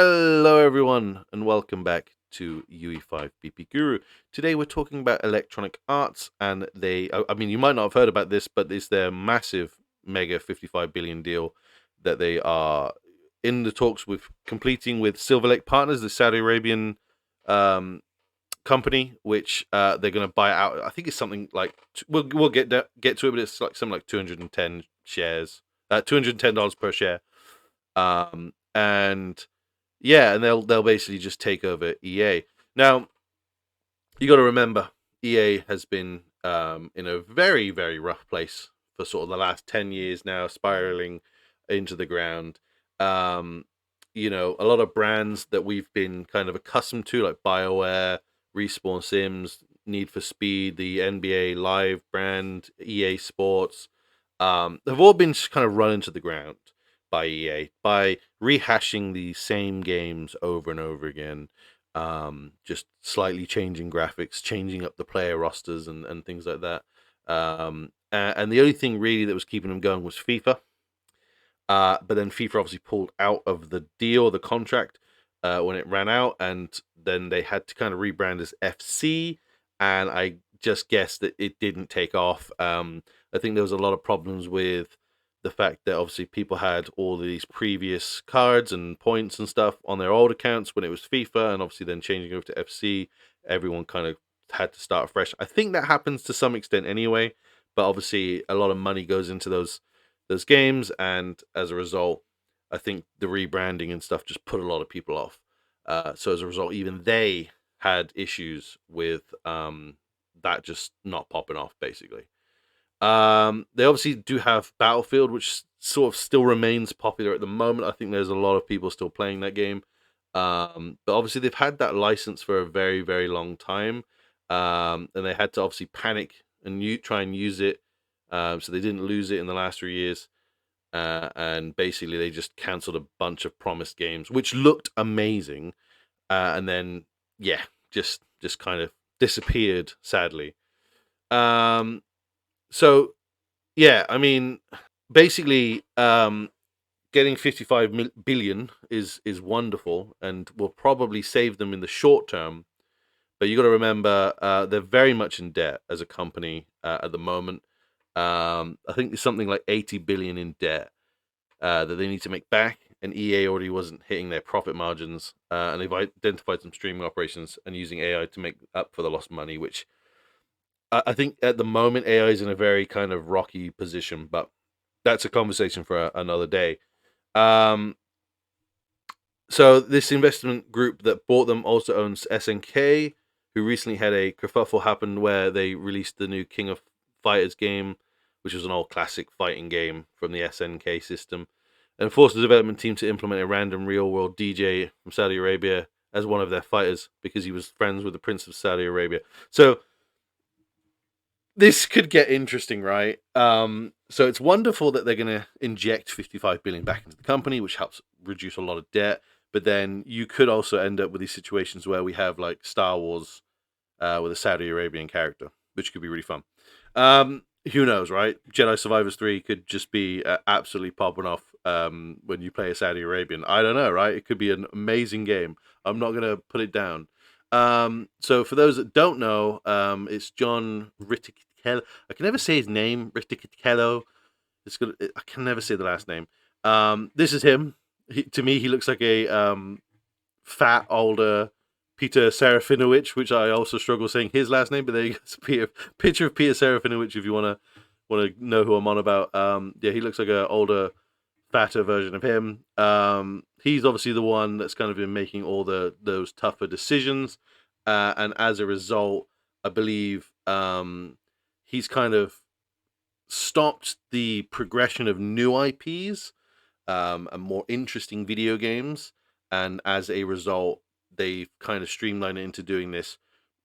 Hello, everyone, and welcome back to UE5 BP Guru. Today, we're talking about Electronic Arts, and I mean, you might not have heard about this, but it's their massive, mega 55 billion deal that they are in the talks with completing with Silver Lake Partners, the Saudi Arabian um, company, which they're going to buy out. I think it's something like we'll get to it, but it's like something like 210 shares, $210 per share, and yeah, and they'll basically just take over EA. Now, you got to remember, EA has been in a very, very rough place for sort of the last 10 years now, spiraling into the ground. Um, a lot of brands that we've been kind of accustomed to, like BioWare, Respawn Sims, Need for Speed, the NBA Live brand, EA Sports, have all been kind of run into the ground by EA by rehashing the same games over and over again, just slightly changing graphics, changing up the player rosters and things like that. And the only thing really that was keeping them going was FIFA. But then FIFA obviously pulled out of the deal, the contract, when it ran out, and then they had to kind of rebrand as FC. And I just guess that it didn't take off. I think there was a lot of problems with the fact that obviously people had all these previous cards and points and stuff on their old accounts when it was FIFA, and obviously then changing over to FC, everyone kind of had to start fresh. I think that happens to some extent anyway, but obviously a lot of money goes into those games, and as a result, I think the rebranding and stuff just put a lot of people off. So as a result, even they had issues with that just not popping off, basically. They obviously do have Battlefield, which sort of still remains popular at the moment. I think there's a lot of people still playing that game. But obviously they've had that license for a very, very long time. And they had to obviously panic and try and use it. So they didn't lose it in the last 3 years. And basically they just cancelled a bunch of promised games, which looked amazing. And then, yeah, just kind of disappeared, sadly. Um, so yeah, I mean, basically, getting 55 billion is wonderful and will probably save them in the short term. But you got to remember, they're very much in debt as a company at the moment. I think there's something like 80 billion in debt that they need to make back, and EA already wasn't hitting their profit margins, and they've identified some streaming operations and using AI to make up for the lost money, which I think at the moment AI is in a very kind of rocky position, but that's a conversation for another day. Um, so this investment group that bought them also owns SNK, who recently had a kerfuffle happen where they released the new King of Fighters game, which was an old classic fighting game from the SNK system, and forced the development team to implement a random real-world DJ from Saudi Arabia as one of their fighters because he was friends with the Prince of Saudi Arabia. So this could get interesting, right? So it's wonderful that they're going to inject 55 billion back into the company, which helps reduce a lot of debt. But then you could also end up with these situations where we have like Star Wars with a Saudi Arabian character, which could be really fun. Who knows, right? Jedi Survivors 3 could just be absolutely popping off when you play a Saudi Arabian. I don't know, right? It could be an amazing game. I'm not going to put it down. So for those that don't know, it's John Ritticello. I can never say his name, Ritticello. I can never say the last name. This is him. To me, he looks like a fat, older Peter Serafinowicz, which I also struggle saying his last name. But there you go, picture of Peter Serafinowicz if you want to know who I'm on about. Yeah, he looks like an older, fatter version of him. He's obviously the one that's kind of been making all those tougher decisions, and as a result, I believe he's kind of stopped the progression of new IPs and more interesting video games, and as a result, they've kind of streamlined it into doing this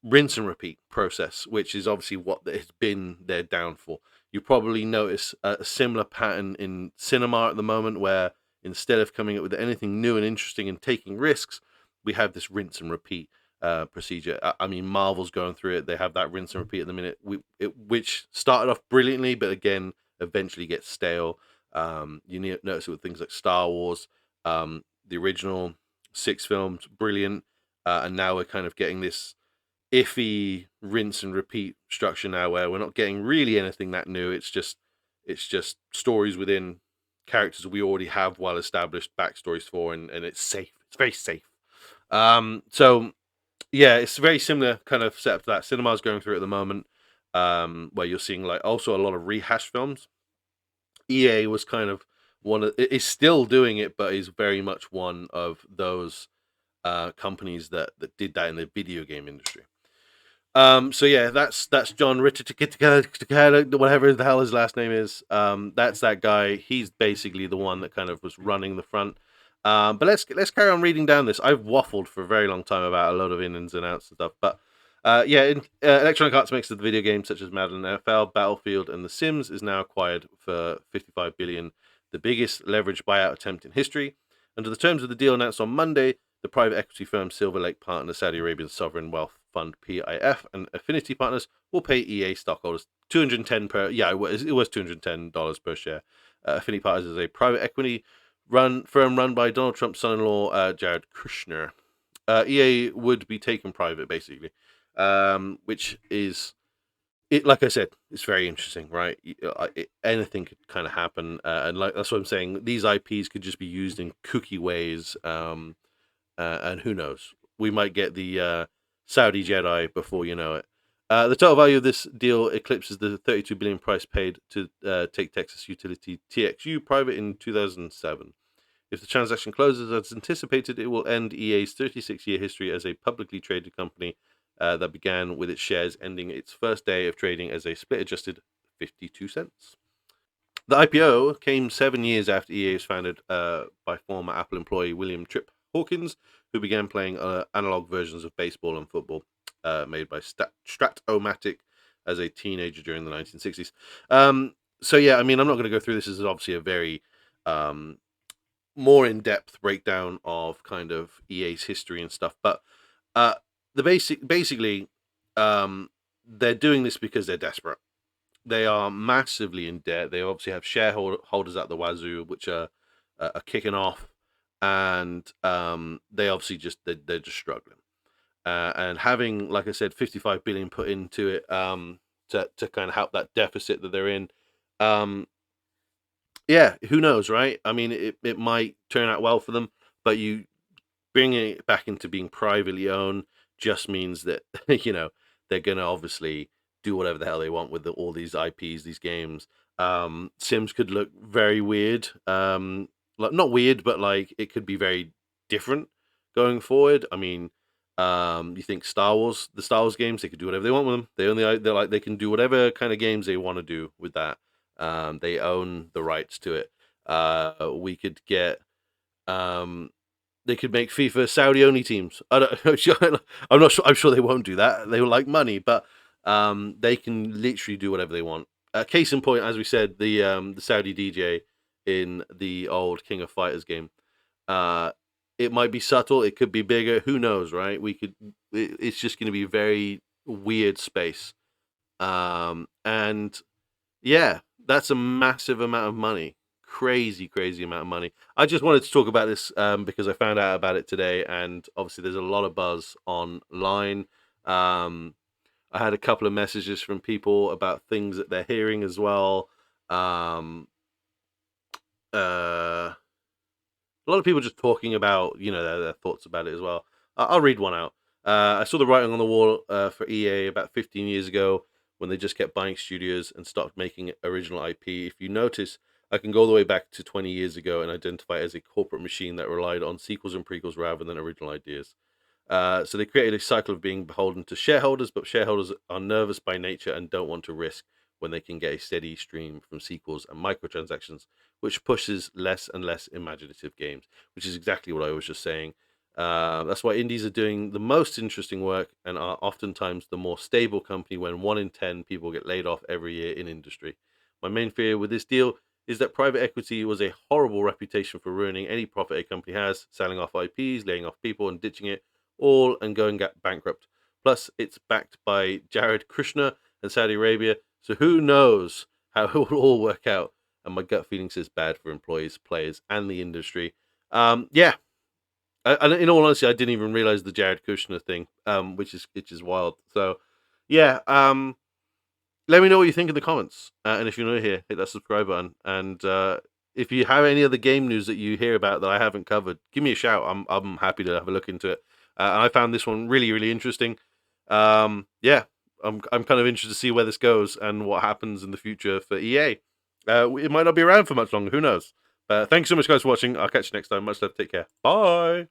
rinse and repeat process, which is obviously what has been their downfall. You probably notice a similar pattern in cinema at the moment, where instead of coming up with anything new and interesting and taking risks, we have this rinse and repeat procedure. I mean, Marvel's going through it. They have that rinse and repeat at the minute, which started off brilliantly, but again, eventually gets stale. You notice it with things like Star Wars, the original 6 films, brilliant. And now we're kind of getting this iffy rinse and repeat structure now, where we're not getting really anything that new. It's just stories within characters we already have well established backstories for, and it's safe. It's very safe. So yeah, it's very similar kind of setup to that cinema's going through at the moment, where you're seeing like also a lot of rehash films. EA was kind of is still doing it, but is very much one of those companies that did that in the video game industry. So yeah, that's John Ritter, whatever the hell his last name is. That's that guy. He's basically the one that kind of was running the front. But let's carry on reading down this. I've waffled for a very long time about a lot of ins and outs and stuff. But Electronic Arts makes the video games such as Madden NFL, Battlefield, and The Sims is now acquired for 55 billion, the biggest leveraged buyout attempt in history. Under the terms of the deal announced on Monday, the private equity firm Silver Lake Partners, Saudi Arabian sovereign wealth fund PIF, and affinity partners will pay EA stockholders 210 per. Yeah, it was $210 per share. Affinity Partners is a private equity firm run by Donald Trump's son-in-law, Jared Kushner. EA would be taken private, basically, which is it. Like I said, it's very interesting, right? Anything could kind of happen, and like that's what I'm saying. These IPs could just be used in kooky ways, and who knows? We might get the Saudi Jedi before you know it. The total value of this deal eclipses the 32 billion price paid to take Texas utility TXU private in 2007. If the transaction closes as anticipated, it will end EA's 36-year history as a publicly traded company that began with its shares ending its first day of trading as a split-adjusted 52 cents. The IPO came 7 years after EA was founded by former Apple employee William Tripp Hawkins, who began playing analog versions of baseball and football made by Strat-O-Matic as a teenager during the 1960s. So yeah, I mean, I'm not going to go through this. This is obviously a very more in-depth breakdown of kind of EA's history and stuff, but basically they're doing this because they're desperate. They are massively in debt. They obviously have shareholders at the wazoo, which are kicking off, and they obviously they're just struggling. And having, like I said, 55 billion put into it to kind of help that deficit that they're in. Yeah, who knows, right? I mean, it might turn out well for them, but you bringing it back into being privately owned just means that they're gonna obviously do whatever the hell they want with all these IPs, these games. Sims could look very weird, like not weird, but like it could be very different going forward. I mean, you think the Star Wars games, they could do whatever they want with them. They can do whatever kind of games they want to do with that. They own the rights to it. We could get they could make FIFA Saudi only teams. I'm not sure. I'm sure they won't do that. They will like money, but they can literally do whatever they want. Case in point, as we said, the Saudi DJ in the old King of Fighters game. It might be subtle. It could be bigger. Who knows, right? It's just going to be a very weird space. And yeah, that's a massive amount of money. Crazy amount of money. I just wanted to talk about this because I found out about it today, and obviously there's a lot of buzz online. I had a couple of messages from people about things that they're hearing as well. A lot of people just talking about their thoughts about it as well. I'll read one out. I saw the writing on the wall for EA about 15 years ago when they just kept buying studios and stopped making original IP. If you notice, I can go all the way back to 20 years ago and identify it as a corporate machine that relied on sequels and prequels rather than original ideas. So they created a cycle of being beholden to shareholders, but shareholders are nervous by nature and don't want to risk when they can get a steady stream from sequels and microtransactions, which pushes less and less imaginative games, which is exactly what I was just saying. That's why indies are doing the most interesting work and are oftentimes the more stable company when 1 in 10 people get laid off every year in industry. My main fear with this deal is that private equity was a horrible reputation for ruining any profit a company has, selling off IPs, laying off people and ditching it all and going bankrupt. Plus, it's backed by Jared Kushner and Saudi Arabia, so who knows how it will all work out. And my gut feeling says bad for employees, players, and the industry. Yeah, And in all honesty, I didn't even realize the Jared Kushner thing, which is wild. So, yeah, let me know what you think in the comments, and if you're new here, hit that subscribe button. And if you have any other game news that you hear about that I haven't covered, give me a shout. I'm happy to have a look into it. And I found this one really interesting. Yeah, I'm kind of interested to see where this goes and what happens in the future for EA. It might not be around for much longer. Who knows? Thanks so much, guys, for watching. I'll catch you next time. Much love. Take care. Bye.